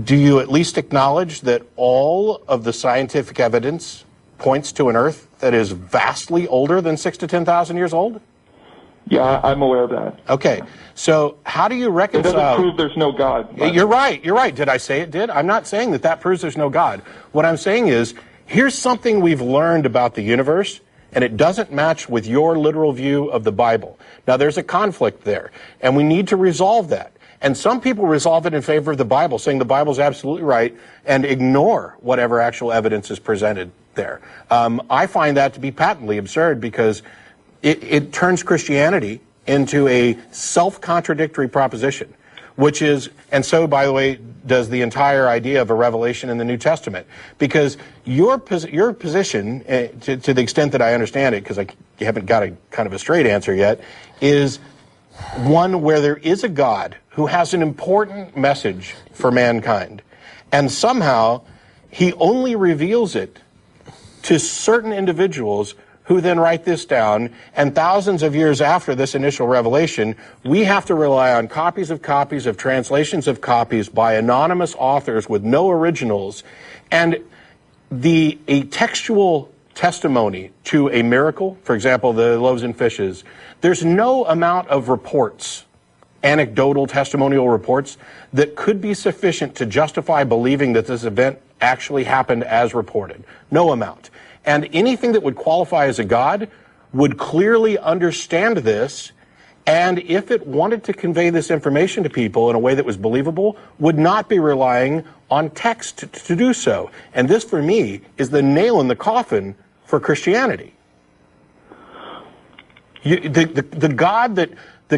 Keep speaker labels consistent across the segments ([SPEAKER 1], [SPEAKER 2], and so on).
[SPEAKER 1] do you at least acknowledge that all of the scientific evidence points to an Earth that is vastly older than 6,000 to 10,000 years old?
[SPEAKER 2] Yeah, I'm aware of that.
[SPEAKER 1] Okay, so how do you reconcile...
[SPEAKER 2] It doesn't prove there's no God. But...
[SPEAKER 1] You're right. Did I say it did? I'm not saying that proves there's no God. What I'm saying is, here's something we've learned about the universe, and it doesn't match with your literal view of the Bible. Now, there's a conflict there, and we need to resolve that. And some people resolve it in favor of the Bible, saying the Bible's absolutely right, and ignore whatever actual evidence is presented there. I find that to be patently absurd, because it turns Christianity into a self-contradictory proposition, which is, and so, by the way, does the entire idea of a revelation in the New Testament. Because your position, to the extent that I understand it, because I haven't got a kind of a straight answer yet, is one where there is a God who has an important message for mankind, and somehow he only reveals it to certain individuals who then write this down, and thousands of years after this initial revelation, we have to rely on copies of translations of copies by anonymous authors with no originals, and a textual testimony to a miracle, for example, the loaves and fishes. There's no amount of reports, anecdotal testimonial reports, that could be sufficient to justify believing that this event actually happened as reported. No amount. And anything that would qualify as a God would clearly understand this, and if it wanted to convey this information to people in a way that was believable, would not be relying on text to do so. And this, for me, is the nail in the coffin for Christianity. The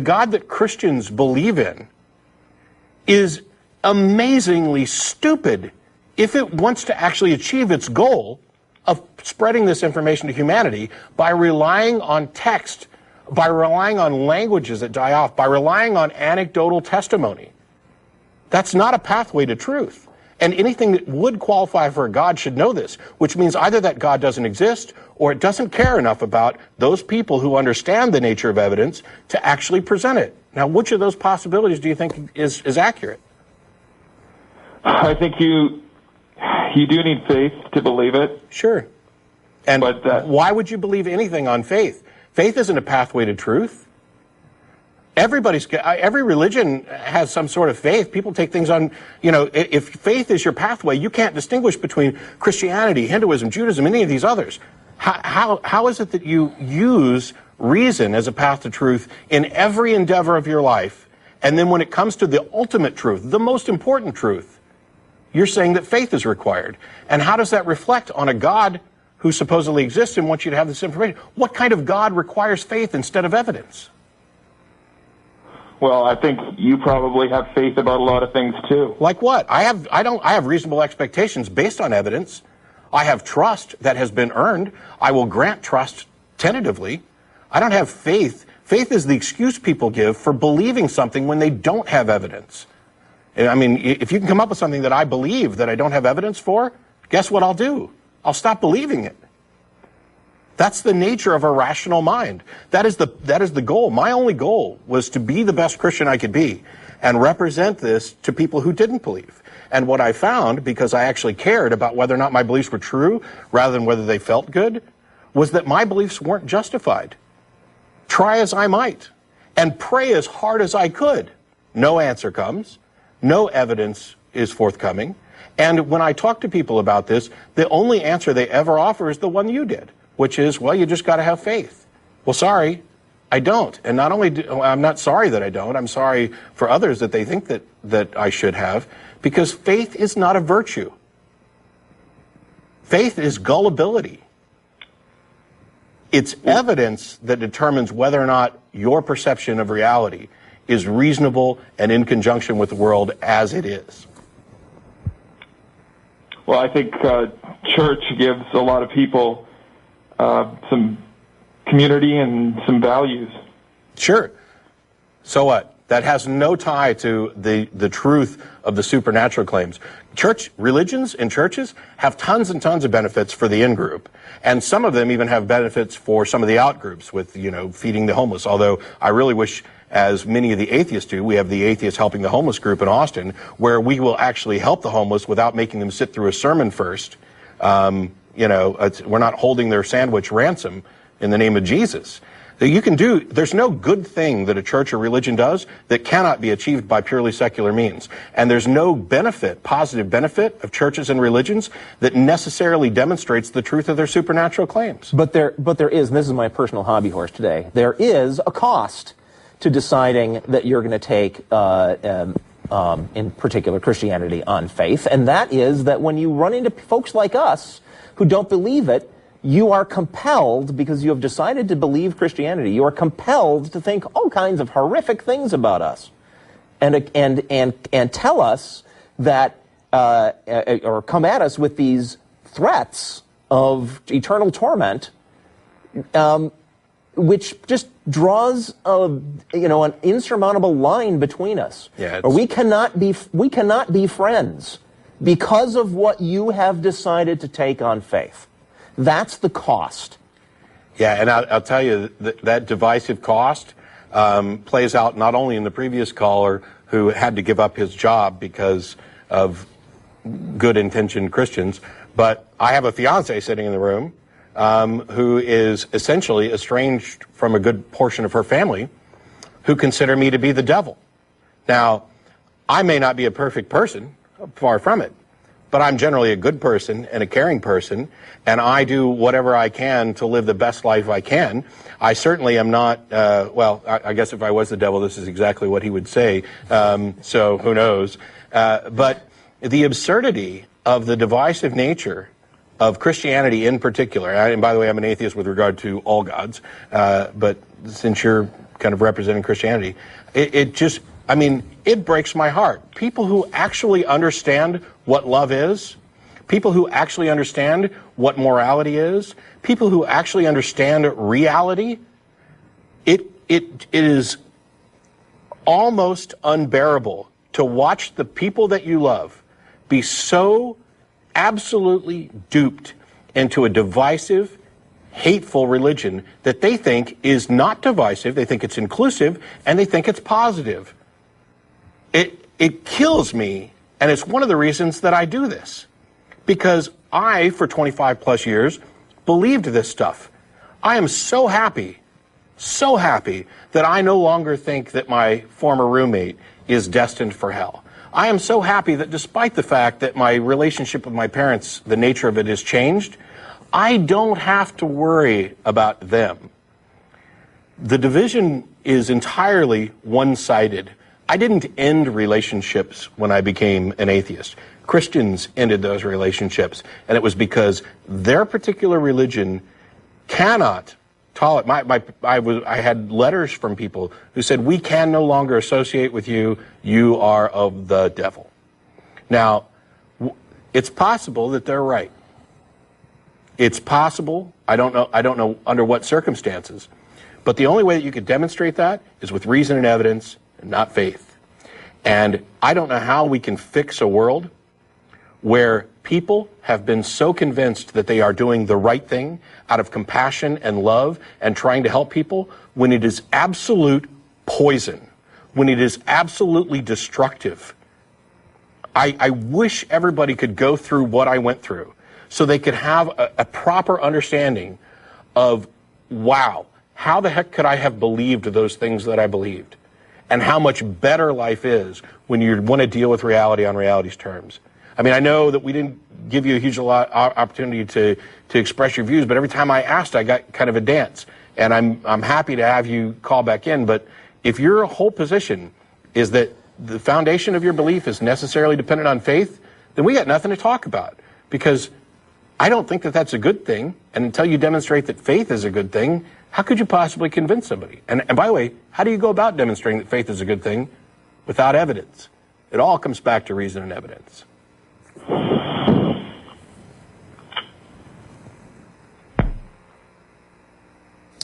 [SPEAKER 1] God that Christians believe in is amazingly stupid if it wants to actually achieve its goal of spreading this information to humanity by relying on text, by relying on languages that die off, by relying on anecdotal testimony. That's not a pathway to truth. And anything that would qualify for a God should know this, which means either that God doesn't exist, or it doesn't care enough about those people who understand the nature of evidence to actually present it. Now, which of those possibilities do you think is accurate?
[SPEAKER 2] I think you do need faith to believe it.
[SPEAKER 1] Sure. And why would you believe anything on faith? Faith isn't a pathway to truth. Every religion has some sort of faith. People take things on, if faith is your pathway, you can't distinguish between Christianity, Hinduism, Judaism, any of these others. How is it that you use reason as a path to truth in every endeavor of your life, and then when it comes to the ultimate truth, the most important truth, you're saying that faith is required? And how does that reflect on a God who supposedly exists and wants you to have this information? What kind of God requires faith instead of evidence?
[SPEAKER 2] Well, I think you probably have faith about a lot of things too.
[SPEAKER 1] Like what? I have reasonable expectations based on evidence. I have trust that has been earned. I will grant trust tentatively. I don't have faith. Faith is the excuse people give for believing something when they don't have evidence. I mean, if you can come up with something that I believe that I don't have evidence for, guess what I'll do? I'll stop believing it. That's the nature of a rational mind. That is the goal. My only goal was to be the best Christian I could be and represent this to people who didn't believe. And what I found, because I actually cared about whether or not my beliefs were true rather than whether they felt good, was that my beliefs weren't justified. Try as I might and pray as hard as I could. No answer comes. No evidence is forthcoming. And when I talk to people about this, the only answer they ever offer is the one you did, which is, well, you just got to have faith. Well, sorry, I don't. And not only I'm not sorry that I don't, I'm sorry for others that they think that I should have, because faith is not a virtue. Faith is gullibility. It's evidence that determines whether or not your perception of reality is reasonable and in conjunction with the world as it is.
[SPEAKER 2] Well, I think church gives a lot of people some community and some values.
[SPEAKER 1] Sure. So what? That has no tie to the truth of the supernatural claims. Religions and churches have tons and tons of benefits for the in-group. And some of them even have benefits for some of the out-groups with, feeding the homeless. Although I really wish as many of the atheists do. We have the Atheists Helping the Homeless group in Austin, where we will actually help the homeless without making them sit through a sermon first. We're not holding their sandwich ransom in the name of Jesus. There's no good thing that a church or religion does that cannot be achieved by purely secular means. And there's no positive benefit of churches and religions that necessarily demonstrates the truth of their supernatural claims.
[SPEAKER 3] But there is, and this is my personal hobby horse today, there is a cost to deciding that you're going to take, in particular, Christianity on faith. And that is that when you run into folks like us who don't believe it, you are compelled, because you have decided to believe Christianity, you are compelled to think all kinds of horrific things about us, and tell us that, or come at us with these threats of eternal torment, which just draws an insurmountable line between us.
[SPEAKER 1] Yeah,
[SPEAKER 3] we cannot be friends because of what you have decided to take on faith. That's the cost.
[SPEAKER 1] Yeah, and I'll tell you that divisive cost plays out not only in the previous caller who had to give up his job because of good-intentioned Christians, but I have a fiance sitting in the room who is essentially estranged from a good portion of her family who consider me to be the devil. Now, I may not be a perfect person, far from it, but I'm generally a good person and a caring person, and I do whatever I can to live the best life I can. I certainly am not, I guess if I was the devil, this is exactly what he would say, so who knows. But the absurdity of the divisive nature of Christianity in particular, and by the way, I'm an atheist with regard to all gods, but since you're kind of representing Christianity, it breaks my heart. People who actually understand what love is, people who actually understand what morality is, people who actually understand reality, it is almost unbearable to watch the people that you love be so absolutely duped into a divisive, hateful religion that they think is not divisive, they think it's inclusive, and they think it's positive. It kills me, and it's one of the reasons that I do this. Because I, for 25 plus years, believed this stuff. I am so happy that I no longer think that my former roommate is destined for hell. I am so happy that despite the fact that my relationship with my parents, the nature of it has changed, I don't have to worry about them. The division is entirely one-sided. I didn't end relationships when I became an atheist. Christians ended those relationships, and it was because their particular religion cannot tolerate. I had letters from people who said, we can no longer associate with you. You are of the devil. Now, it's possible that they're right. It's possible. I don't know under what circumstances. But the only way that you could demonstrate that is with reason and evidence, and not faith. And I don't know how we can fix a world where people have been so convinced that they are doing the right thing out of compassion and love and trying to help people when it is absolute poison, when it is absolutely destructive. I wish everybody could go through what I went through so they could have a proper understanding of, wow, how the heck could I have believed those things that I believed? And how much better life is when you want to deal with reality on reality's terms. I mean, I know that we didn't give you a huge opportunity to express your views, but every time I asked, I got kind of a dance. And I'm happy to have you call back in, but if your whole position is that the foundation of your belief is necessarily dependent on faith, then we got nothing to talk about. Because I don't think that that's a good thing, and until you demonstrate that faith is a good thing, how could you possibly convince somebody? And by the way, how do you go about demonstrating that faith is a good thing without evidence? It all comes back to reason and evidence.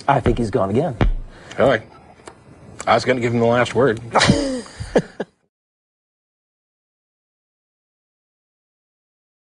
[SPEAKER 3] I think he's gone again.
[SPEAKER 1] All right. I was going to give him the last word.